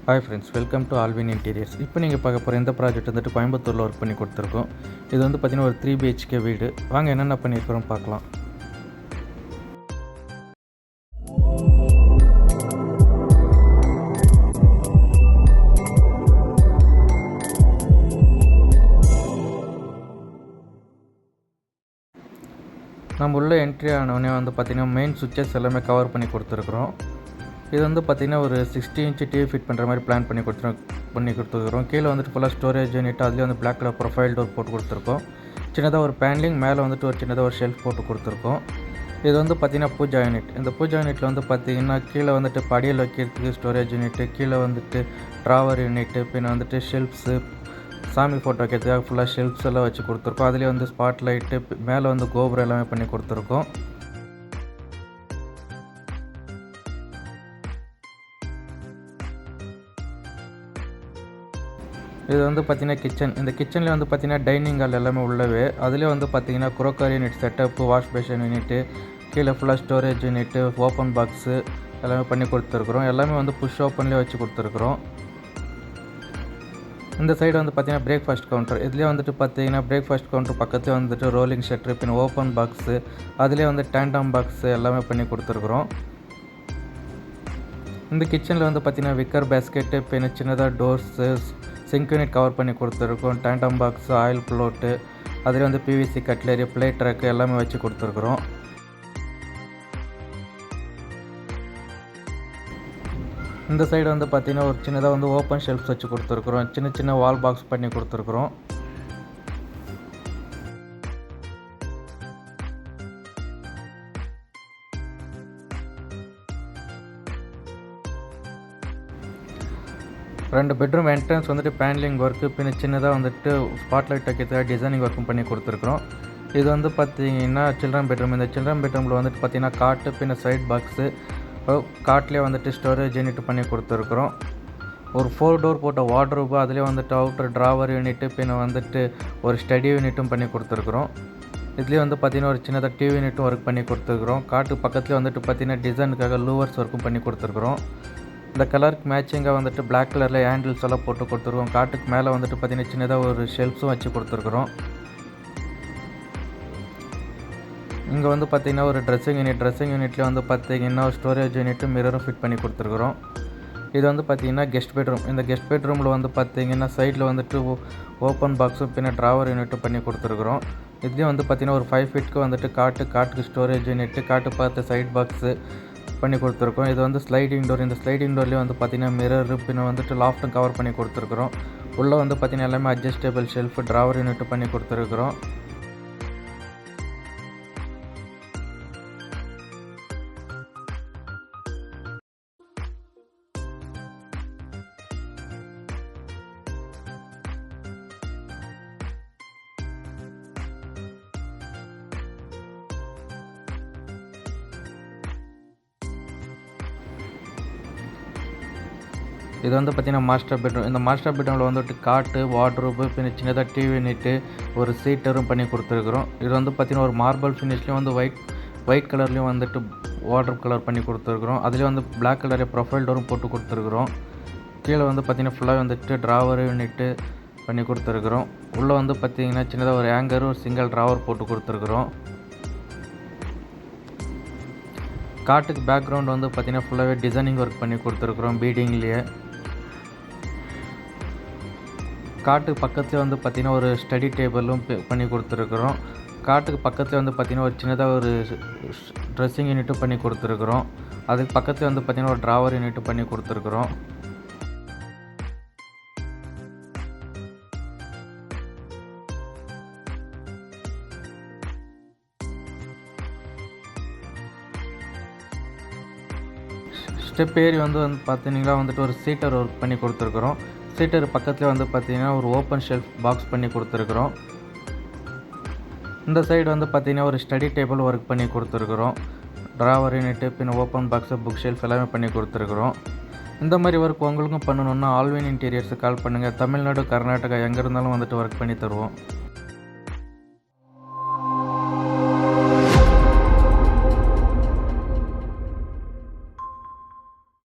Hi friends, welcome to Alvin interiors. இப்போ நீங்கள் பார்க்க போகிற இந்த ப்ராஜெக்ட் வந்துட்டு கோயம்புத்தூரில் ஒர்க் பண்ணி கொடுத்துருக்கோம். இது வந்து பார்த்திங்கன்னா ஒரு 3 BHK வீடு. வாங்க என்னென்ன பண்ணியிருக்கிறோம் பார்க்கலாம். நம்ம உள்ள என்ட்ரி ஆனோடனே வந்து பார்த்திங்கன்னா மெயின் சுவிட்சஸ் எல்லாமே கவர் பண்ணி கொடுத்துருக்குறோம். இது வந்து பார்த்திங்கன்னா ஒரு 60 இன்ச் டிவி ஃபிட் பண்ணுற மாதிரி பிளான் பண்ணி கொடுத்துருக்குறோம். கீழே வந்துட்டு ஃபுல்லாக ஸ்டோரேஜ் யூனிட், அதுலேயே வந்து பிளாக் கலர் ப்ரொஃபைல் டோர் போட்டு கொடுத்துருக்கோம். சின்னதாக ஒரு பேனலிங், மேலே வந்துட்டு ஒரு சின்னதாக ஒரு ஷெல்ஃப் போட்டு கொடுத்துருக்கோம். இது வந்து பார்த்திங்கன்னா பூஜா யூனிட். இந்த பூஜா யூனிட்டில் வந்து பார்த்திங்கன்னா கீழே வந்துட்டு படியில் வைக்கிறதுக்கு ஸ்டோரேஜ் யூனிட்டு, கீழே வந்துட்டு ட்ராவர் யூனிட்டு, பின்ன வந்துட்டு ஷெல்ஃப்ஸு, சாமி ஃபோட்டோ வைக்கிறதுக்காக ஃபுல்லாக ஷெல்ஃப்ஸ் எல்லாம் வச்சு கொடுத்துருக்கோம். அதுலேயே வந்து ஸ்பாட் லைட்டு, மேலே வந்து கோபுரம் எல்லாமே பண்ணி கொடுத்துருக்கோம். இது வந்து பார்த்திங்கன்னா கிச்சன். இந்த கிச்சனில் வந்து பார்த்திங்கன்னா டைனிங் ஹால் எல்லாமே உள்ளவே. அதிலே வந்து பார்த்திங்கன்னா grocery unit setup, wash basin unit, கீழே ஃபுல்லாக ஸ்டோரேஜ் யூனிட்டு, ஓப்பன் பாக்ஸு எல்லாமே பண்ணி கொடுத்துருக்குறோம். எல்லாமே வந்து புஷ் ஓப்பன்லேயே வச்சு கொடுத்துருக்குறோம். இந்த சைடு வந்து பார்த்திங்கன்னா பிரேக்ஃபாஸ்ட் கவுண்டர். இதுலேயே வந்துட்டு பார்த்திங்கன்னா பிரேக்ஃபாஸ்ட் கவுண்டர் பக்கத்துலேயே வந்துட்டு ரோலிங் ஷட்டர், பின் ஓப்பன் பாக்ஸு, அதுலேயே வந்து டேண்டம் பாக்ஸு எல்லாமே பண்ணி கொடுத்துருக்குறோம். இந்த கிச்சனில் வந்து பார்த்திங்கன்னா விக்கர் பேஸ்கெட்டு, பின் சின்னதாக டோர்ஸு, சிங்க் யூனிட் கவர் பண்ணி கொடுத்துருக்கோம். டேண்டம் பாக்ஸு, ஆயில் ப்ளோட்டு, அதில் வந்து பிவிசி கட்லரி, பிளேட் ரேக்கு எல்லாமே வச்சு கொடுத்துருக்குறோம். இந்த சைடு வந்து பார்த்திங்கன்னா ஒரு சின்னதாக வந்து ஓப்பன் ஷெல்ஃப்ஸ் வச்சு கொடுத்துருக்குறோம். சின்ன சின்ன வால் பாக்ஸ் பண்ணி கொடுத்துருக்குறோம். ரெண்டு பெட்ரூம் என்ட்ரன்ஸ் வந்துட்டு பேனலிங் ஒர்க்கு, பின்ன சின்னதாக வந்துட்டு ஸ்பாட்லைட் வைக்கிறதுக்காக டிசைனிங் ஒர்க்கும் பண்ணி கொடுத்துருக்குறோம். இது வந்து பார்த்திங்கன்னா சில்ட்ரன் பெட்ரூம். இந்த சில்ட்ரன் பெட்ரூமில் வந்துட்டு பார்த்திங்கன்னா காட்டு, பின்ன சைட் பாக்ஸு, காட்டிலே வந்துட்டு ஸ்டோரேஜ் யூனிட் பண்ணி கொடுத்துருக்குறோம். ஒரு 4 டோர் போட்ட வார்ட்ரோபு, அதிலே வந்துட்டு அவுட்டர் ட்ராவர் யூனிட்டு, பின்ன வந்துட்டு ஒரு ஸ்டடி யூனிட்டும் பண்ணி கொடுத்துருக்குறோம். இதுலேயே வந்து பார்த்திங்கன்னா ஒரு சின்னதாக டிவி யூனிட்டும் ஒர்க் பண்ணி கொடுத்துருக்குறோம். காட்டு பக்கத்துலேயே வந்துட்டு பார்த்திங்கன்னா டிசைனுக்காக லூவர்ஸ் ஒர்க்கும் பண்ணி கொடுத்துருக்குறோம். இந்த கலருக்கு மேட்சிங்காக வந்துட்டு பிளாக் கலரில் ஹேண்டில்ஸ் எல்லாம் போட்டு கொடுத்துருக்கோம். காட்டுக்கு மேலே வந்துட்டு பார்த்திங்கன்னா சின்னதாக ஒரு ஷெல்ஃப்ஸும் வச்சு கொடுத்துருக்குறோம். இங்கே வந்து பார்த்திங்கன்னா ஒரு ட்ரெஸ்ஸிங் யூனிட்லேயே வந்து பார்த்திங்கன்னா ஸ்டோரேஜ் யூனிட்டும் மிரரும் ஃபிட் பண்ணி கொடுத்துருக்குறோம். இது வந்து பார்த்திங்கன்னா கெஸ்ட் பெட்ரூம். இந்த கெஸ்ட் பெட்ரூமில் வந்து பார்த்திங்கன்னா சைடில் வந்துட்டு ஓப்பன் பாக்ஸும் பின்ன ட்ராவர் யூனிட்டும் பண்ணி கொடுத்துருக்குறோம். இதுலேயும் வந்து பார்த்திங்கன்னா ஒரு 5 ஃபீட்க்கு வந்துட்டு காட்டுக்கு ஸ்டோரேஜ் யூனிட்டு, காட்டு பார்த்து சைட் பாக்ஸு பண்ணி கொடுத்துருக்கோம். இது வந்து ஸ்லைடிங் டோர். இந்த ஸ்லைடிங் டோர்லேயே வந்து பார்த்திங்கன்னா மிரர், பின்ன வந்துட்டு லாஃப்ட்டும் கவர் பண்ணி கொடுத்துருக்குறோம். உள்ளே வந்து பார்த்திங்கன்னா எல்லாமே அட்ஜஸ்டபிள் ஷெல்ஃபு, ட்ராவர் யூனிட்டு பண்ணி கொடுத்துருக்குறோம். இது வந்து பார்த்திங்கன்னா மாஸ்டர் பெட்ரூம். இந்த மாஸ்டர் பெட்ரூமில் வந்துட்டு காட்டு, வார்ட்ரோபு, பின்ன சின்னதாக டிவி யூனிட்டு, ஒரு சீட்டரும் பண்ணி கொடுத்துருக்குறோம். இது வந்து பார்த்திங்கன்னா ஒரு மார்பிள் ஃபினிஷ்லேயும் வந்து ஒயிட் கலர்லேயும் வந்துட்டு வார்ட்ரோப் கலர் பண்ணி கொடுத்துருக்குறோம். அதுலேயும் வந்து பிளாக் கலர் ப்ரொஃபைல் டோரும் போட்டு கொடுத்துருக்குறோம். கீழே வந்து பார்த்திங்கன்னா ஃபுல்லாக வந்துட்டு ட்ராவர் யூனிட்டு பண்ணி கொடுத்துருக்குறோம். உள்ளே வந்து பார்த்திங்கன்னா சின்னதாக ஒரு ஹேங்கரும், ஒரு சிங்கிள் ட்ராவர் போட்டு கொடுத்துருக்குறோம். காட்டுக்கு பேக்ரவுண்ட் வந்து பார்த்திங்கன்னா ஃபுல்லாகவே டிசைனிங் ஒர்க் பண்ணி கொடுத்துருக்குறோம் பீடிங்லேயே. காட்டுக்கு பக்கத்துலேயே வந்து பார்த்திங்கன்னா ஒரு ஸ்டடி டேபிளும் பண்ணி கொடுத்துருக்குறோம். காட்டுக்கு பக்கத்துலேயே வந்து பார்த்திங்கன்னா ஒரு சின்னதாக ஒரு ட்ரெஸ்ஸிங் யூனிட்டும் பண்ணி கொடுத்துருக்குறோம். அதுக்கு பக்கத்துலேயே வந்து பார்த்திங்கன்னா ஒரு ட்ராவர் யூனிட்டும் பண்ணி கொடுத்துருக்குறோம். ஸ்டெப் ஏறி வந்து பார்த்தீங்கன்னா வந்துட்டு ஒரு சீட்டர் ஒர்க் பண்ணி கொடுத்துருக்குறோம். சீட்டர் பக்கத்துலேயே வந்து பார்த்திங்கன்னா ஒரு ஓப்பன் ஷெல்ஃப் பாக்ஸ் பண்ணி கொடுத்துருக்குறோம். இந்த சைடு வந்து பார்த்திங்கன்னா ஒரு ஸ்டடி டேபிள் ஒர்க் பண்ணி கொடுத்துருக்குறோம். ட்ராவர் யூனிட்டு, பின்ன ஓப்பன் பாக்ஸு, புக் ஷெல்ஃப் எல்லாமே பண்ணி கொடுத்துருக்குறோம். இந்த மாதிரி ஒர்க் உங்களுக்கும் பண்ணணுன்னா ஆல்வின் இன்டீரியர்ஸுக்கு கால் பண்ணுங்கள். தமிழ்நாடு, கர்நாடகா எங்கே இருந்தாலும் வந்துட்டு ஒர்க் பண்ணி தருவோம்.